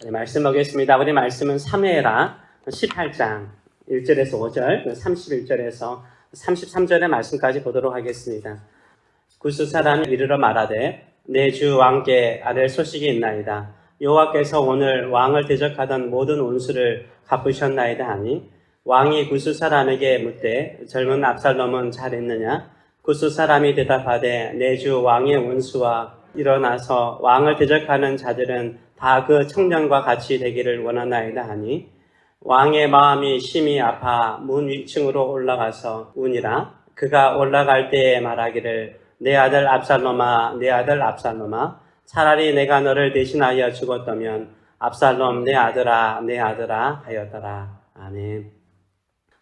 네, 말씀 보겠습니다. 우리 말씀은 사무엘하 18장 1절에서 5절, 31절에서 33절의 말씀까지 보도록 하겠습니다. 구스 사람이 이르러 말하되 내 주 왕께 아랠 소식이 있나이다. 여호와께서 오늘 왕을 대적하던 모든 원수를 갚으셨나이다 하니 왕이 구스 사람에게 묻되 젊은 압살롬은 잘했느냐? 구스 사람이 대답하되 내 주 왕의 원수와 일어나서 왕을 대적하는 자들은 다 그 청년과 같이 되기를 원하나이다 하니 왕의 마음이 심히 아파 문 위층으로 올라가서 우니라. 그가 올라갈 때에 말하기를 내 아들 압살롬아, 내 아들 압살롬아, 차라리 내가 너를 대신하여 죽었다면 압살롬 내 아들아, 내 아들아 하였더라. 아멘.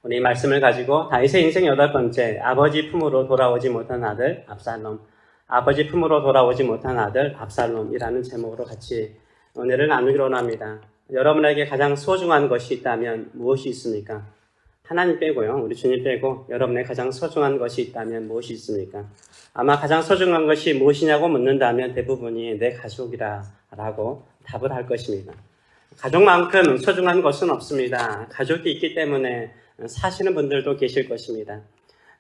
오늘 이 말씀을 가지고 다윗의 인생 8번째, 아버지 품으로 돌아오지 못한 아들 압살롬, 아버지 품으로 돌아오지 못한 아들 압살롬이라는 제목으로 같이 은혜를 나누기로 합니다. 여러분에게 가장 소중한 것이 있다면 무엇이 있습니까? 하나님 빼고요. 우리 주님 빼고 여러분에게 가장 소중한 것이 있다면 무엇이 있습니까? 아마 가장 소중한 것이 무엇이냐고 묻는다면 대부분이 내 가족이라고 답을 할 것입니다. 가족만큼 소중한 것은 없습니다. 가족이 있기 때문에 사시는 분들도 계실 것입니다.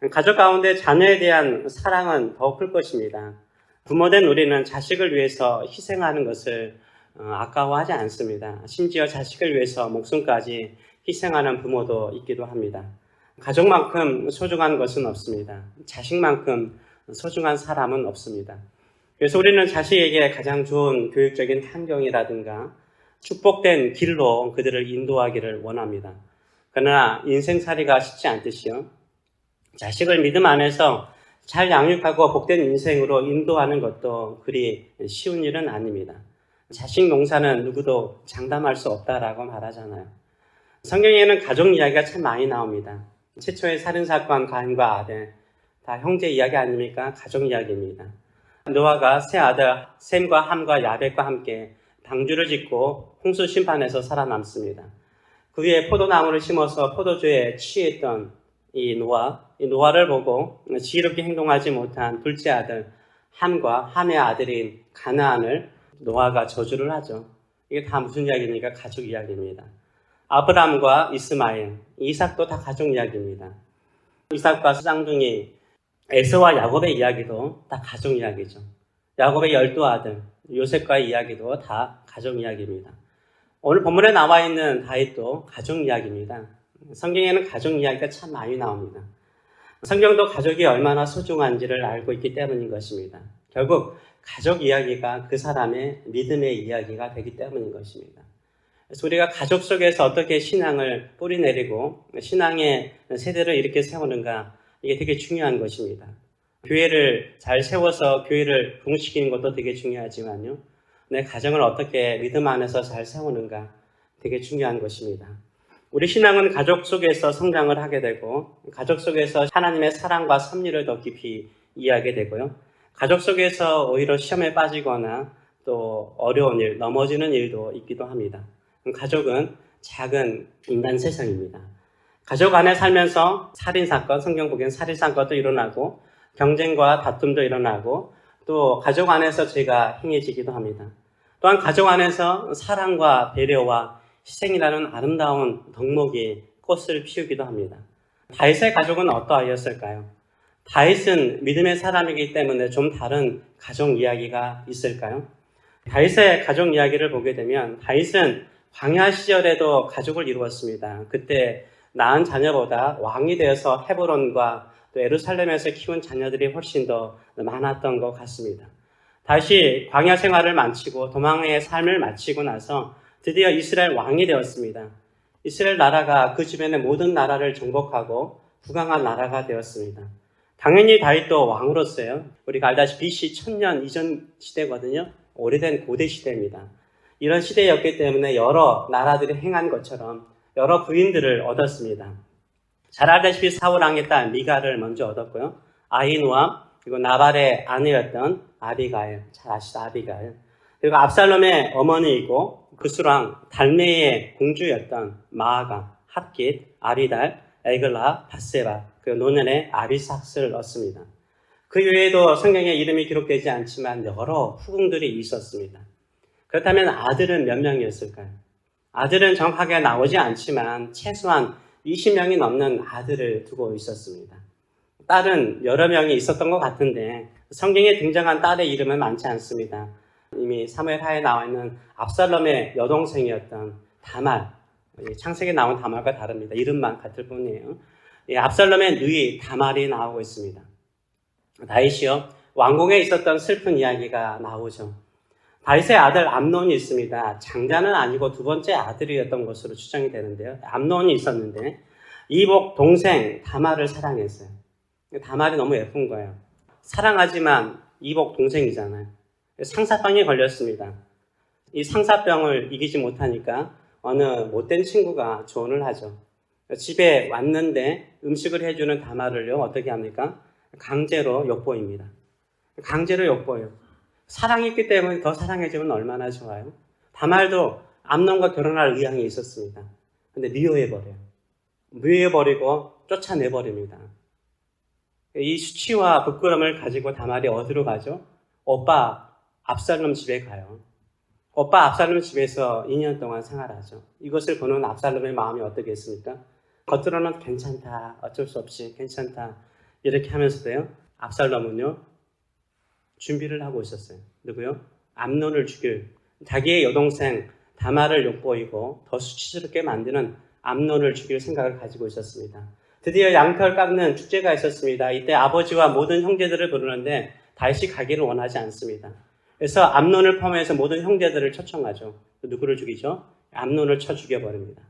가족 가운데 자녀에 대한 사랑은 더 클 것입니다. 부모된 우리는 자식을 위해서 희생하는 것을 아까워하지 않습니다. 심지어 자식을 위해서 목숨까지 희생하는 부모도 있기도 합니다. 가족만큼 소중한 것은 없습니다. 자식만큼 소중한 사람은 없습니다. 그래서 우리는 자식에게 가장 좋은 교육적인 환경이라든가 축복된 길로 그들을 인도하기를 원합니다. 그러나 인생살이가 쉽지 않듯이요. 자식을 믿음 안에서 잘 양육하고 복된 인생으로 인도하는 것도 그리 쉬운 일은 아닙니다. 자식 농사는 누구도 장담할 수 없다라고 말하잖아요. 성경에는 가족 이야기가 참 많이 나옵니다. 최초의 살인사건 가인과 아벨, 다 형제 이야기 아닙니까? 가족 이야기입니다. 노아가 세 아들 셈과 함과 야벳과 함께 방주를 짓고 홍수 심판에서 살아남습니다. 그 위에 포도나무를 심어서 포도주에 취했던 이 노아를 보고 지혜롭게 행동하지 못한 둘째 아들 함과 함의 아들인 가나안을 노아가 저주를 하죠. 이게 다 무슨 이야기입니까? 가족 이야기입니다. 아브람과 이스마엘, 이삭도 다 가족 이야기입니다. 이삭과 쌍둥이 에서와 야곱의 이야기도 다 가족 이야기죠. 야곱의 12아들 요셉과의 이야기도 다 가족 이야기입니다. 오늘 본문에 나와 있는 다윗도 가족 이야기입니다. 성경에는 가족 이야기가 참 많이 나옵니다. 성경도 가족이 얼마나 소중한지를 알고 있기 때문인 것입니다. 결국 가족 이야기가 그 사람의 믿음의 이야기가 되기 때문인 것입니다. 그래서 우리가 가족 속에서 어떻게 신앙을 뿌리내리고 신앙의 세대를 이렇게 세우는가, 이게 되게 중요한 것입니다. 교회를 잘 세워서 교회를 부흥시키는 것도 되게 중요하지만요, 내 가정을 어떻게 믿음 안에서 잘 세우는가 되게 중요한 것입니다. 우리 신앙은 가족 속에서 성장을 하게 되고 가족 속에서 하나님의 사랑과 섭리를 더 깊이 이해하게 되고요. 가족 속에서 오히려 시험에 빠지거나 또 어려운 일, 넘어지는 일도 있기도 합니다. 가족은 작은 인간 세상입니다. 가족 안에 살면서 살인사건, 성경 보기엔 살인사건도 일어나고 경쟁과 다툼도 일어나고 또 가족 안에서 죄가 행해지기도 합니다. 또한 가족 안에서 사랑과 배려와 희생이라는 아름다운 덕목이 꽃을 피우기도 합니다. 다윗의 가족은 어떠하였을까요? 다윗은 믿음의 사람이기 때문에 좀 다른 가족 이야기가 있을까요? 다윗의 가족 이야기를 보게 되면 다윗은 광야 시절에도 가족을 이루었습니다. 그때 낳은 자녀보다 왕이 되어서 헤브론과 또 예루살렘에서 키운 자녀들이 훨씬 더 많았던 것 같습니다. 다시 광야 생활을 마치고 도망의 삶을 마치고 나서 드디어 이스라엘 왕이 되었습니다. 이스라엘 나라가 그 주변의 모든 나라를 정복하고 부강한 나라가 되었습니다. 당연히 다윗도 왕으로서요. 우리가 알다시피 BC 1000년 이전 시대거든요. 오래된 고대 시대입니다. 이런 시대였기 때문에 여러 나라들이 행한 것처럼 여러 부인들을 얻었습니다. 잘 알다시피 사울 왕의 딸 미가를 먼저 얻었고요. 아히노암, 그리고 나발의 아내였던 아비가일, 잘 아시죠? 아비가일. 그리고 압살롬의 어머니이고 그수랑 달메의 공주였던 마아가, 핫깃, 아비달, 에글라, 바세바, 그리고 노년의 아비삭스를 얻습니다. 그 외에도 성경에 이름이 기록되지 않지만 여러 후궁들이 있었습니다. 그렇다면 아들은 몇 명이었을까요? 아들은 정확하게 나오지 않지만 최소한 20명이 넘는 아들을 두고 있었습니다. 딸은 여러 명이 있었던 것 같은데 성경에 등장한 딸의 이름은 많지 않습니다. 이미 사무엘하에 나와 있는 압살롬의 여동생이었던 다말, 창세기에 나온 다말과 다릅니다. 이름만 같을 뿐이에요. 압살롬의 누이 다말이 나오고 있습니다. 다윗이요, 왕궁에 있었던 슬픈 이야기가 나오죠. 다윗의 아들 암논이 있습니다. 장자는 아니고 두 번째 아들이었던 것으로 추정이 되는데요. 암논이 있었는데 이복 동생 다말을 사랑했어요. 다말이 너무 예쁜 거예요. 사랑하지만 이복 동생이잖아요. 상사병에 걸렸습니다. 이 상사병을 이기지 못하니까 어느 못된 친구가 조언을 하죠. 집에 왔는데 음식을 해주는 다말을요, 어떻게 합니까? 강제로 욕보입니다. 강제로 욕보예요. 사랑이 있기 때문에 더 사랑해주면 얼마나 좋아요. 다말도 암논과 결혼할 의향이 있었습니다. 근데 미워해버려요. 미워해버리고 쫓아내버립니다. 이 수치와 부끄러움을 가지고 다말이 어디로 가죠? 오빠 압살롬 집에 가요. 오빠 압살롬 집에서 2년 동안 생활하죠. 이것을 보는 압살롬의 마음이 어떻겠습니까? 겉으로는 괜찮다, 어쩔 수 없이 괜찮다 이렇게 하면서도요, 압살롬은요 준비를 하고 있었어요. 누구요? 암논을 죽일, 자기의 여동생 다말을 욕보이고 더 수치스럽게 만드는 암논을 죽일 생각을 가지고 있었습니다. 드디어 양털 깎는 축제가 있었습니다. 이때 아버지와 모든 형제들을 부르는데 다윗이 가기를 원하지 않습니다. 그래서 암논을 포함해서 모든 형제들을 초청하죠. 누구를 죽이죠? 암논을 쳐 죽여버립니다.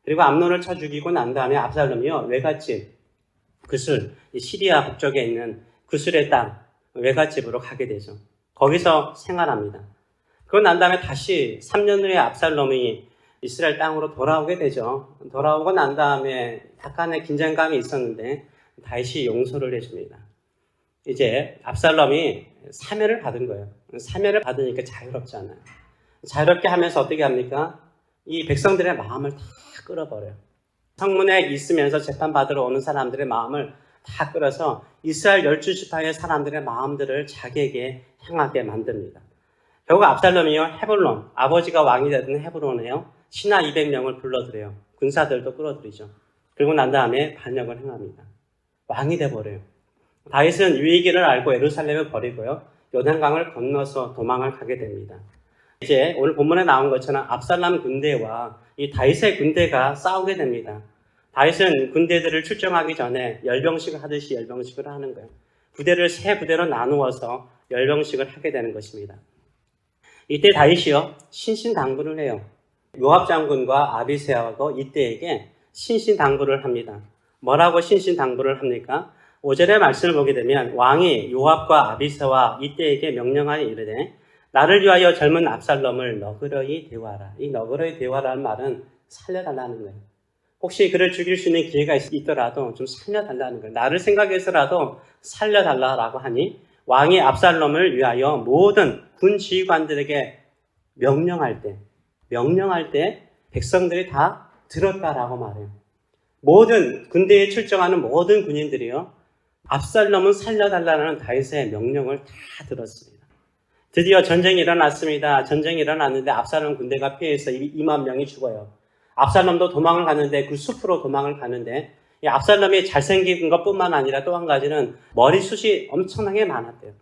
그리고 암논을 쳐 죽이고 난 다음에 압살롬이요, 외갓집 그술, 시리아 북쪽에 있는 그술의 땅 외갓집으로 가게 되죠. 거기서 생활합니다. 그러고 난 다음에 다시 3년 후에 압살롬이 이스라엘 땅으로 돌아오게 되죠. 돌아오고 난 다음에 약간의 긴장감이 있었는데 다윗이 용서를 해줍니다. 이제 압살롬이 사면을 받은 거예요. 사면을 받으니까 자유롭잖아요. 자유롭게 하면서 어떻게 합니까? 이 백성들의 마음을 다 끌어버려요. 성문에 있으면서 재판받으러 오는 사람들의 마음을 다 끌어서 이스라엘 12지파의 사람들의 마음들을 자기에게 향하게 만듭니다. 결국 압살롬이요, 헤브론, 아버지가 왕이 되던 헤브론에요, 신하 200명을 불러들여요. 군사들도 끌어들이죠. 그리고 난 다음에 반역을 행합니다. 왕이 돼버려요. 다윗은 위기를 알고 예루살렘을 버리고요, 요단강을 건너서 도망을 가게 됩니다. 이제 오늘 본문에 나온 것처럼 압살롬 군대와 이 다윗의 군대가 싸우게 됩니다. 다윗은 군대들을 출정하기 전에 열병식을 하듯이 열병식을 하는 거예요. 부대를 세 부대로 나누어서 열병식을 하게 되는 것입니다. 이때 다윗이요, 신신당부를 해요. 요압 장군과 아비새하고 이때에게 신신당부를 합니다. 뭐라고 신신당부를 합니까? 5절의 말씀을 보게 되면 왕이 요압과 아비새와 이때에게 명령하여 이르되 나를 위하여 젊은 압살롬을 너그러이 대우하라. 이 너그러이 대우하라는 말은 살려달라는 거예요. 혹시 그를 죽일 수 있는 기회가 있더라도 좀 살려달라는 거예요. 나를 생각해서라도 살려달라고 하니 왕이 압살롬을 위하여 모든 군 지휘관들에게 명령할 때 백성들이 다 들었다라고 말해요. 모든 군대에 출정하는 모든 군인들이요, 압살롬은 살려달라는 다윗의 명령을 다 들었습니다. 드디어 전쟁이 일어났습니다. 전쟁이 일어났는데 압살롬 군대가 피해서 2만 명이 죽어요. 압살롬도 도망을 가는데 그 숲으로 도망을 가는데 이 압살롬이 잘생긴 것뿐만 아니라 또 한 가지는 머리숱이 엄청나게 많았대요.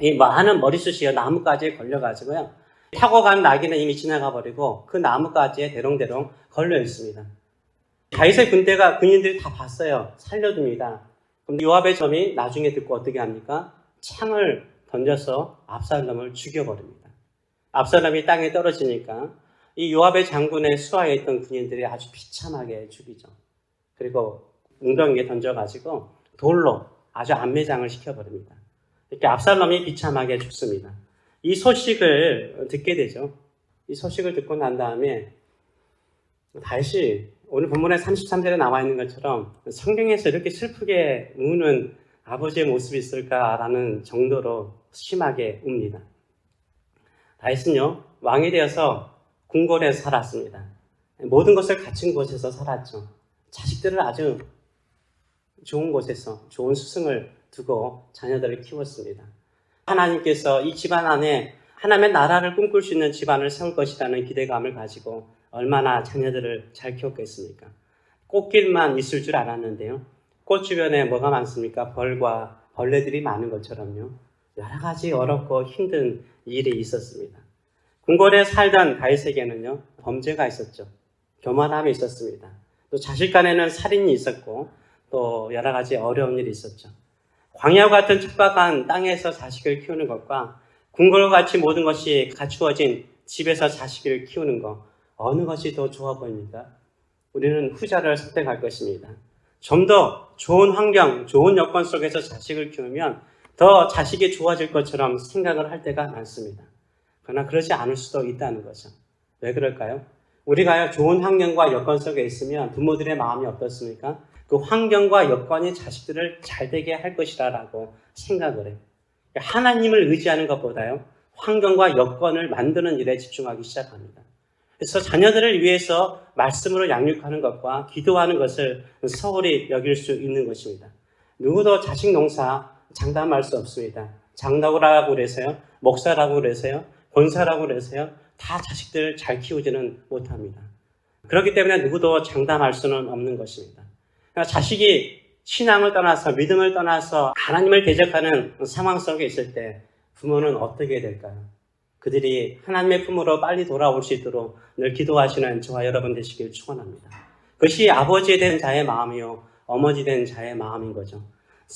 이 많은 머리숱이요, 나뭇가지에 걸려가지고요, 타고 간 나귀는 이미 지나가 버리고 그 나뭇가지에 대롱대롱 걸려 있습니다. 다윗의 군인들이 다 봤어요. 살려줍니다. 그럼 요압의 점이 나중에 듣고 어떻게 합니까? 창을 던져서 압살롬을 죽여버립니다. 압살롬이 땅에 떨어지니까 이 요압의 장군의 수하에 있던 군인들이 아주 비참하게 죽이죠. 그리고 웅덩이에 던져가지고 돌로 아주 안매장을 시켜버립니다. 이렇게 압살롬이 비참하게 죽습니다. 이 소식을 듣게 되죠. 이 소식을 듣고 난 다음에 다시 오늘 본문에 33절에 나와 있는 것처럼 성경에서 이렇게 슬프게 우는 아버지의 모습이 있을까라는 정도로 심하게 웁니다. 다윗은요, 왕이 되어서 궁궐에서 살았습니다. 모든 것을 갖춘 곳에서 살았죠. 자식들을 아주 좋은 곳에서 좋은 스승을 두고 자녀들을 키웠습니다. 하나님께서 이 집안 안에 하나님의 나라를 꿈꿀 수 있는 집안을 세울 것이라는 기대감을 가지고 얼마나 자녀들을 잘 키웠겠습니까? 꽃길만 있을 줄 알았는데요. 꽃 주변에 뭐가 많습니까? 벌과 벌레들이 많은 것처럼요. 여러 가지 어렵고 힘든 일이 있었습니다. 궁궐에 살던 다윗에게는요, 범죄가 있었죠. 교만함이 있었습니다. 또 자식 간에는 살인이 있었고, 또 여러 가지 어려운 일이 있었죠. 광야와 같은 척박한 땅에서 자식을 키우는 것과 궁궐과 같이 모든 것이 갖추어진 집에서 자식을 키우는 것, 어느 것이 더 좋아 보입니까? 우리는 후자를 선택할 것입니다. 좀 더 좋은 환경, 좋은 여건 속에서 자식을 키우면 더 자식이 좋아질 것처럼 생각을 할 때가 많습니다. 그러나 그러지 않을 수도 있다는 거죠. 왜 그럴까요? 우리가 좋은 환경과 여건 속에 있으면 부모들의 마음이 어떻습니까? 그 환경과 여건이 자식들을 잘 되게 할 것이라고 생각을 해요. 하나님을 의지하는 것보다요, 환경과 여건을 만드는 일에 집중하기 시작합니다. 그래서 자녀들을 위해서 말씀으로 양육하는 것과 기도하는 것을 소홀히 여길 수 있는 것입니다. 누구도 자식 농사 장담할 수 없습니다. 장로라고 그래서요, 목사라고 그래서요, 권사라고 그래서요, 다 자식들 잘 키우지는 못합니다. 그렇기 때문에 누구도 장담할 수는 없는 것입니다. 그러니까 자식이 신앙을 떠나서 믿음을 떠나서 하나님을 대적하는 상황 속에 있을 때 부모는 어떻게 될까요? 그들이 하나님의 품으로 빨리 돌아올 수 있도록 늘 기도하시는 저와 여러분 되시길 축원합니다. 그것이 아버지 된 자의 마음이요, 어머니 된 자의 마음인 거죠.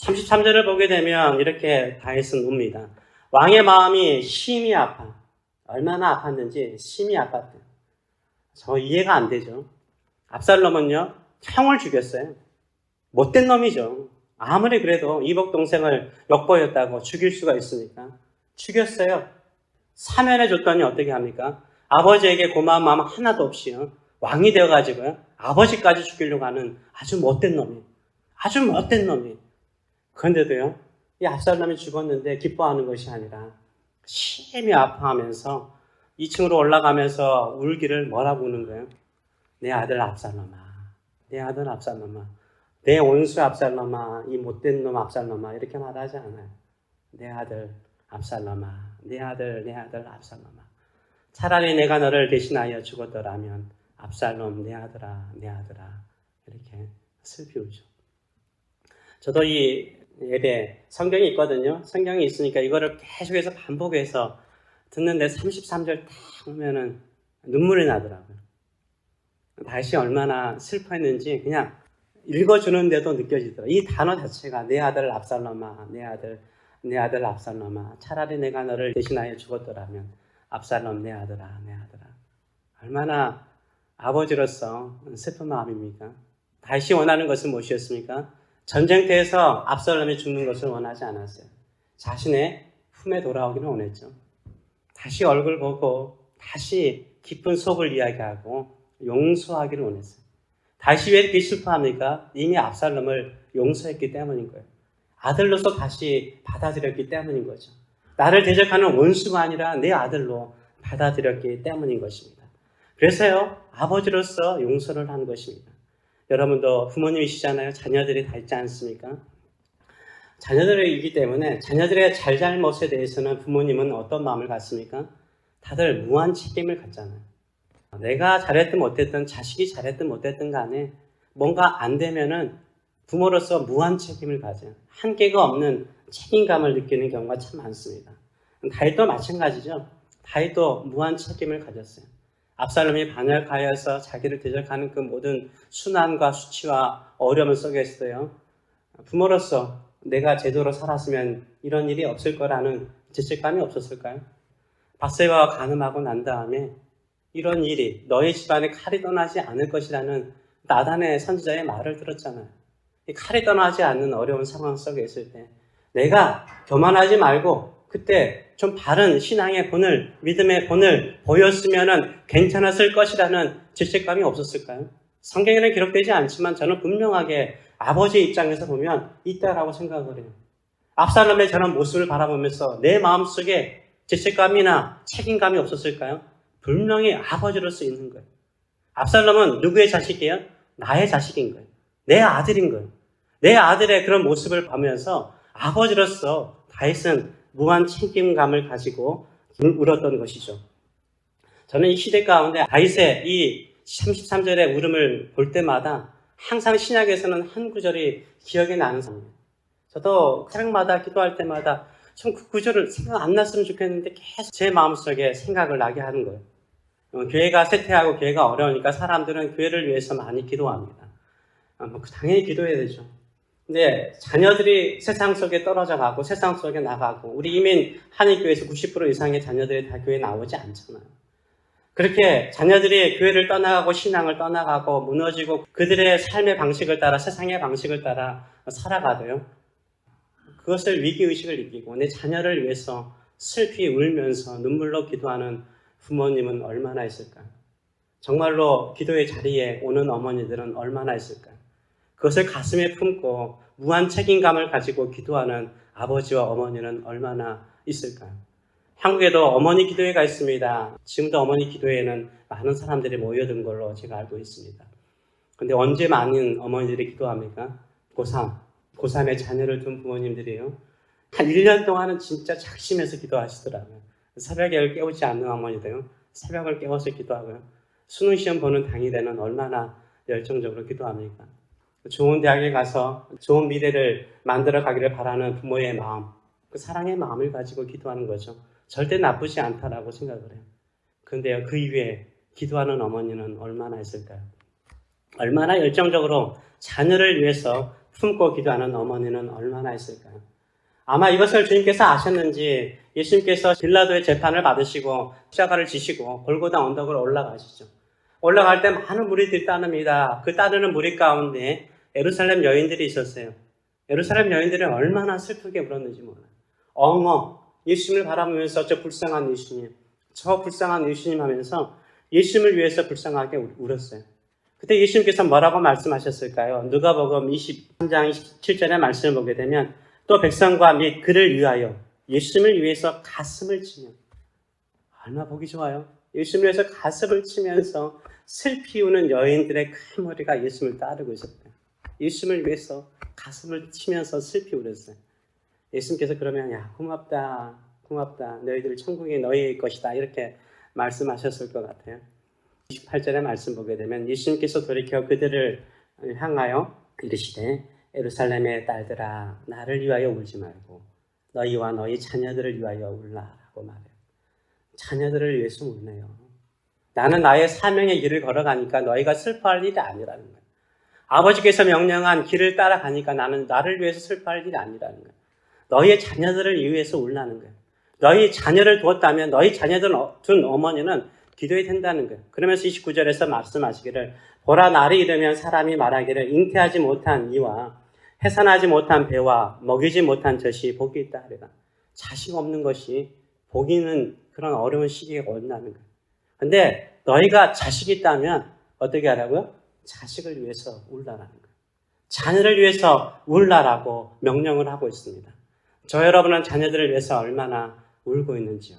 33절을 보게 되면 이렇게 다윗은 웁니다. 왕의 마음이 심히 아파. 얼마나 아팠는지 심히 아팠대요. 저 이해가 안 되죠. 압살롬은요, 형을 죽였어요. 못된 놈이죠. 아무리 그래도 이복 동생을 엿보였다고 죽일 수가 있습니까? 죽였어요. 사면해 줬더니 어떻게 합니까? 아버지에게 고마운 마음 하나도 없이요, 왕이 되어가지고요, 아버지까지 죽이려고 하는 아주 못된 놈이에요. 아주 못된 놈이에요. 그런데도요, 이 압살롬이 죽었는데 기뻐하는 것이 아니라 심히 아파하면서 2층으로 올라가면서 울기를 뭐라고 우는 거예요? 내 아들 압살롬아, 내 아들 압살롬아, 내 원수 압살롬아, 이 못된 놈 압살롬아, 이렇게 말하지 않아요. 내 아들 압살롬아, 내 아들, 내 아들 압살롬아. 차라리 내가 너를 대신하여 죽었더라면 압살롬, 내 아들아, 내 아들아, 이렇게 슬피 울죠. 저도 이 예배 성경이 있거든요. 성경이 있으니까 이거를 계속해서 반복해서 듣는데 33절 딱 보면은 눈물이 나더라고요. 다시 얼마나 슬퍼했는지 그냥 읽어주는데도 느껴지더라고요. 이 단어 자체가 내 아들 압살롬아, 내 아들, 내 아들 압살롬아, 차라리 내가 너를 대신하여 죽었더라면 압살롬, 내 아들아, 내 아들아. 얼마나 아버지로서 슬픈 마음입니까? 다시 원하는 것은 무엇이었습니까? 전쟁터에서 압살롬이 죽는 것을 원하지 않았어요. 자신의 품에 돌아오기를 원했죠. 다시 얼굴 보고 다시 깊은 속을 이야기하고 용서하기를 원했어요. 다시 왜 이렇게 슬퍼합니까? 이미 압살롬을 용서했기 때문인 거예요. 아들로서 다시 받아들였기 때문인 거죠. 나를 대적하는 원수가 아니라 내 아들로 받아들였기 때문인 것입니다. 그래서요, 아버지로서 용서를 한 것입니다. 여러분도 부모님이시잖아요. 자녀들이 다 있지 않습니까? 자녀들이기 때문에 자녀들의 잘잘못에 대해서는 부모님은 어떤 마음을 갖습니까? 다들 무한 책임을 갖잖아요. 내가 잘했든 못했든 자식이 잘했든 못했든 간에 뭔가 안 되면은 부모로서 무한 책임을 가져요. 한계가 없는 책임감을 느끼는 경우가 참 많습니다. 다윗도 마찬가지죠. 다윗도 무한 책임을 가졌어요. 압살롬이 반역하여서 자기를 대적하는 그 모든 순환과 수치와 어려움 속에서도요, 부모로서 내가 제대로 살았으면 이런 일이 없을 거라는 죄책감이 없었을까요? 밧세바와 간음하고 난 다음에 이런 일이 너의 집안에 칼이 떠나지 않을 것이라는 나단의 선지자의 말을 들었잖아요. 이 칼이 떠나지 않는 어려운 상황 속에 있을 때 내가 교만하지 말고 그때 좀 바른 신앙의 본을, 믿음의 본을 보였으면 괜찮았을 것이라는 죄책감이 없었을까요? 성경에는 기록되지 않지만 저는 분명하게 아버지의 입장에서 보면 있다라고 생각을 해요. 압살롬의 저런 모습을 바라보면서 내 마음속에 죄책감이나 책임감이 없었을까요? 분명히 아버지로서 있는 거예요. 압살롬은 누구의 자식이에요? 나의 자식인 거예요. 내 아들인 거예요. 내 아들의 그런 모습을 보면서 아버지로서 다윗은 무한 책임감을 가지고 울었던 것이죠. 저는 이 시대 가운데 다윗의 이 33절의 울음을 볼 때마다 항상 신약에서는 한 구절이 기억에 나는 상황이에요. 저도 새벽마다 기도할 때마다 좀 그 구절을 생각 안 났으면 좋겠는데 계속 제 마음속에 생각을 나게 하는 거예요. 교회가 쇠퇴하고 교회가 어려우니까 사람들은 교회를 위해서 많이 기도합니다. 당연히 기도해야 되죠. 근데 자녀들이 세상 속에 떨어져 가고 세상 속에 나가고 우리 이민 한인교회에서 90% 이상의 자녀들이 다 교회에 나오지 않잖아요. 그렇게 자녀들이 교회를 떠나가고 신앙을 떠나가고 무너지고 그들의 삶의 방식을 따라 세상의 방식을 따라 살아가도요. 그것을 위기의식을 느끼고 내 자녀를 위해서 슬피 울면서 눈물로 기도하는 부모님은 얼마나 있을까요? 정말로 기도의 자리에 오는 어머니들은 얼마나 있을까요? 그것을 가슴에 품고 무한 책임감을 가지고 기도하는 아버지와 어머니는 얼마나 있을까요? 한국에도 어머니 기도회가 있습니다. 지금도 어머니 기도회에는 많은 사람들이 모여든 걸로 제가 알고 있습니다. 근데 언제 많은 어머니들이 기도합니까? 고3의 자녀를 둔 부모님들이에요. 한 1년 동안은 진짜 작심해서 기도하시더라고요. 새벽에 깨우지 않는 어머니도요. 새벽을 깨워서 기도하고요. 수능시험 보는 당일에는 얼마나 열정적으로 기도합니까? 좋은 대학에 가서 좋은 미래를 만들어 가기를 바라는 부모의 마음, 그 사랑의 마음을 가지고 기도하는 거죠. 절대 나쁘지 않다라고 생각을 해요. 그런데요, 그 이후에 기도하는 어머니는 얼마나 있을까요? 얼마나 열정적으로 자녀를 위해서 품고 기도하는 어머니는 얼마나 있을까요? 아마 이것을 주님께서 아셨는지 예수님께서 빌라도의 재판을 받으시고 십자가를 지시고 골고다 언덕을 올라가시죠. 올라갈 때 많은 무리들이 따릅니다. 그 따르는 무리 가운데 예루살렘 여인들이 있었어요. 예루살렘 여인들이 얼마나 슬프게 울었는지 몰라요. 예수님을 바라보면서 저 불쌍한 예수님, 저 불쌍한 예수님 하면서 예수님을 위해서 불쌍하게 울었어요. 그때 예수님께서 뭐라고 말씀하셨을까요? 누가복음 23장 27절의 말씀을 보게 되면 또 백성과 및 그를 위하여 예수님을 위해서 가슴을 치며 얼마나 보기 좋아요. 예수님을 위해서 가슴을 치면서 슬피 우는 여인들의 큰 머리가 예수님을 따르고 있었대요. 예수님을 위해서 가슴을 치면서 슬피 울었어요. 예수님께서 그러면 야 고맙다 너희들 천국이 너희의 것이다 이렇게 말씀하셨을 것 같아요. 28절의 말씀 보게 되면 예수님께서 돌이켜 그들을 향하여 이르시되 예루살렘의 딸들아 나를 위하여 울지 말고 너희와 너희 자녀들을 위하여 울라라고 말해요. 자녀들을 위해서 울네요. 나는 나의 사명의 길을 걸어가니까 너희가 슬퍼할 일이 아니라는 거예요. 아버지께서 명령한 길을 따라가니까 나는 나를 위해서 슬퍼할 일이 아니라는 거예요. 너희의 자녀들을 위해서 울라는 거예요. 너희 자녀를 두었다면 너희 자녀들 둔 어머니는 기도해야 된다는 거예요. 그러면서 29절에서 말씀하시기를 보라 날이 이르면 사람이 말하기를 잉태하지 못한 이와 해산하지 못한 배와 먹이지 못한 젖이 복이 있다 하리라. 자식 없는 것이 복이 있는 그런 어려운 시기가 온다는 거예요. 근데 너희가 자식이 있다면 어떻게 하라고요? 자식을 위해서 울라라는 거예요. 자녀를 위해서 울라라고 명령을 하고 있습니다. 저 여러분은 자녀들을 위해서 얼마나 울고 있는지요?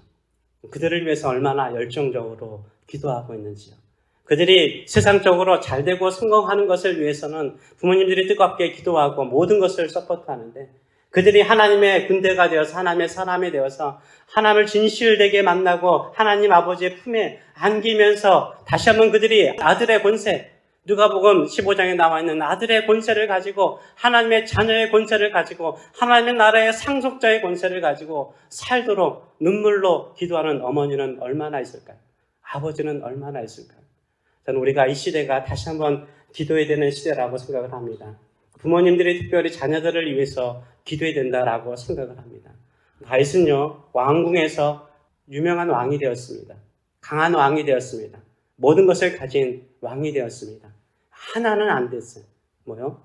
그들을 위해서 얼마나 열정적으로 기도하고 있는지요? 그들이 세상적으로 잘되고 성공하는 것을 위해서는 부모님들이 뜨겁게 기도하고 모든 것을 서포트하는데 그들이 하나님의 군대가 되어서 하나님의 사람이 되어서 하나님을 진실되게 만나고 하나님 아버지의 품에 안기면서 다시 한번 그들이 아들의 권세, 누가복음 15장에 나와 있는 아들의 권세를 가지고 하나님의 자녀의 권세를 가지고 하나님의 나라의 상속자의 권세를 가지고 살도록 눈물로 기도하는 어머니는 얼마나 있을까요? 아버지는 얼마나 있을까요? 저는 우리가 이 시대가 다시 한번 기도해야 되는 시대라고 생각을 합니다. 부모님들이 특별히 자녀들을 위해서 기도해야 된다라고 생각을 합니다. 다윗은요, 왕궁에서 유명한 왕이 되었습니다. 강한 왕이 되었습니다. 모든 것을 가진 왕이 되었습니다. 하나는 안 됐어요. 뭐요?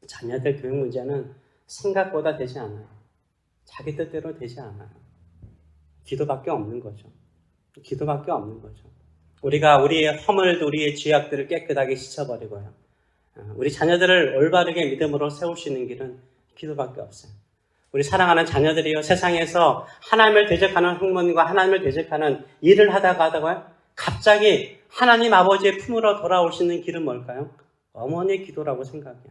자녀들 교육 문제는 생각보다 되지 않아요. 자기 뜻대로 되지 않아요. 기도밖에 없는 거죠. 기도밖에 없는 거죠. 우리가 우리의 허물도 우리의 죄악들을 깨끗하게 씻어버리고요. 우리 자녀들을 올바르게 믿음으로 세울 수 있는 길은 기도밖에 없어요. 우리 사랑하는 자녀들이요, 세상에서 하나님을 대적하는 학문과 하나님을 대적하는 일을 하다가 갑자기 하나님 아버지의 품으로 돌아올 수 있는 길은 뭘까요? 어머니의 기도라고 생각해요.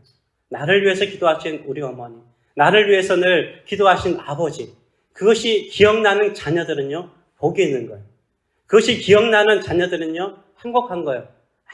나를 위해서 기도하신 우리 어머니, 나를 위해서 늘 기도하신 아버지, 그것이 기억나는 자녀들은요, 복이 있는 거예요. 그것이 기억나는 자녀들은요, 행복한 거예요.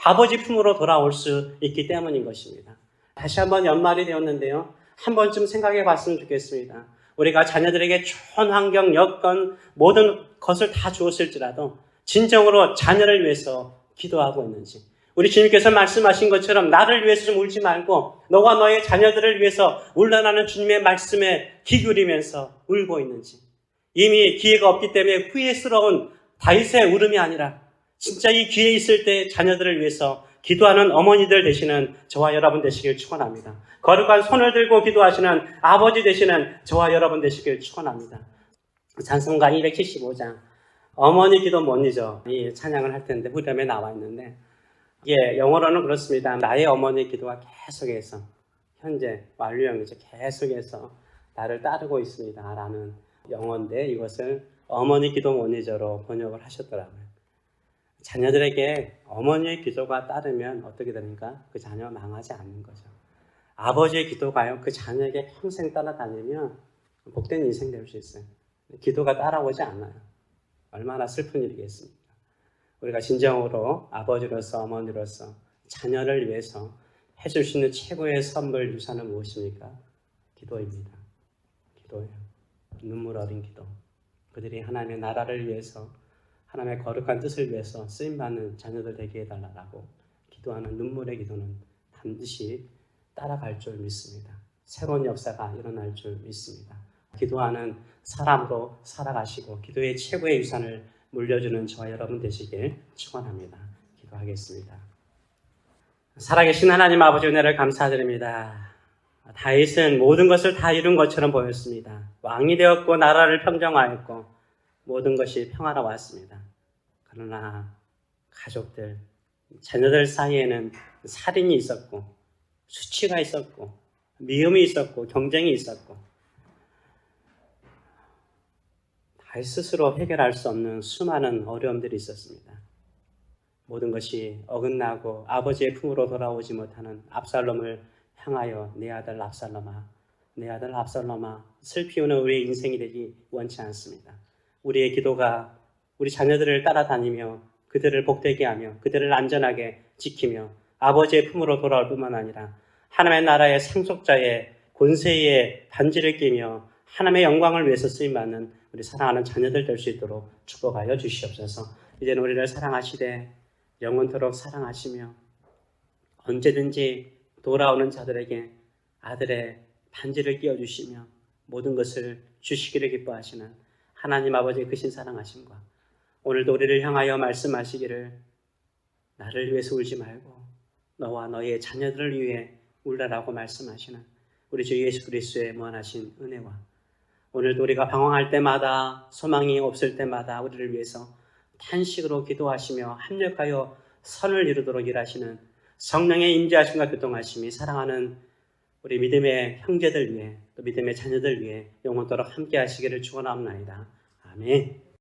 아버지 품으로 돌아올 수 있기 때문인 것입니다. 다시 한번 연말이 되었는데요. 한 번쯤 생각해 봤으면 좋겠습니다. 우리가 자녀들에게 좋은 환경, 여건, 모든 것을 다 주었을지라도 진정으로 자녀를 위해서 기도하고 있는지, 우리 주님께서 말씀하신 것처럼 나를 위해서 좀 울지 말고 너와 너의 자녀들을 위해서 울러나는 주님의 말씀에 귀 기울이면서 울고 있는지, 이미 기회가 없기 때문에 후회스러운 다윗의 울음이 아니라 진짜 이 기회 있을 때 자녀들을 위해서 기도하는 어머니들 되시는 저와 여러분 되시길 축원합니다. 거룩한 손을 들고 기도하시는 아버지 되시는 저와 여러분 되시길 축원합니다. 찬송가 275장 어머니 기도 못 잊어 이 찬양을 할 텐데 후렴에 나와 있는데, 이게 영어로는 그렇습니다. 나의 어머니 기도가 계속해서 현재 완료형이죠. 계속해서 나를 따르고 있습니다 라는 영어인데, 이것을 어머니 기도 못 잊어로 번역을 하셨더라고요. 자녀들에게 어머니의 기도가 따르면 어떻게 됩니까? 그 자녀 망하지 않는 거죠. 아버지의 기도가요, 그 자녀에게 평생 따라다니면 복된 인생 될 수 있어요. 기도가 따라오지 않아요. 얼마나 슬픈 일이겠습니까? 우리가 진정으로 아버지로서 어머니로서 자녀를 위해서 해줄 수 있는 최고의 선물 유산은 무엇입니까? 기도입니다. 기도예요. 눈물 어린 기도. 그들이 하나님의 나라를 위해서, 하나님의 거룩한 뜻을 위해서 쓰임받는 자녀들 되게 해달라고 기도하는 눈물의 기도는 반드시 따라갈 줄 믿습니다. 새로운 역사가 일어날 줄 믿습니다. 기도하는 사람으로 살아가시고 기도의 최고의 유산을 물려주는 저와 여러분 되시길 축원합니다. 기도하겠습니다. 살아계신 하나님 아버지 은혜를 감사드립니다. 다윗은 모든 것을 다 이룬 것처럼 보였습니다. 왕이 되었고 나라를 평정하였고 모든 것이 평화로웠습니다. 그러나 가족들, 자녀들 사이에는 살인이 있었고 수치가 있었고 미움이 있었고 경쟁이 있었고 다윗 스스로 해결할 수 없는 수많은 어려움들이 있었습니다. 모든 것이 어긋나고 아버지의 품으로 돌아오지 못하는 압살롬을 향하여 내 아들 압살롬아, 내 아들 압살롬아, 슬피 우는 우리의 인생이 되기 원치 않습니다. 우리의 기도가 우리 자녀들을 따라다니며 그들을 복되게 하며 그들을 안전하게 지키며 아버지의 품으로 돌아올 뿐만 아니라 하나님의 나라의 상속자의 권세의 반지를 끼며 하나님의 영광을 위해서 쓰임받는 우리 사랑하는 자녀들 될 수 있도록 축복하여 주시옵소서. 이제는 우리를 사랑하시되 영원토록 사랑하시며 언제든지 돌아오는 자들에게 아들의 반지를 끼워주시며 모든 것을 주시기를 기뻐하시는 하나님 아버지의 크신 사랑하심과 오늘도 우리를 향하여 말씀하시기를 나를 위해서 울지 말고 너와 너의 자녀들을 위해 울라라고 말씀하시는 우리 주 예수 그리스도의 무한하신 은혜와 오늘도 우리가 방황할 때마다 소망이 없을 때마다 우리를 위해서 탄식으로 기도하시며 합력하여 선을 이루도록 일하시는 성령의 임재하심과 교통하심이 사랑하는 우리 믿음의 형제들 위해 또 믿음의 자녀들 위해 영원토록 함께 하시기를 축원합니다. 아멘.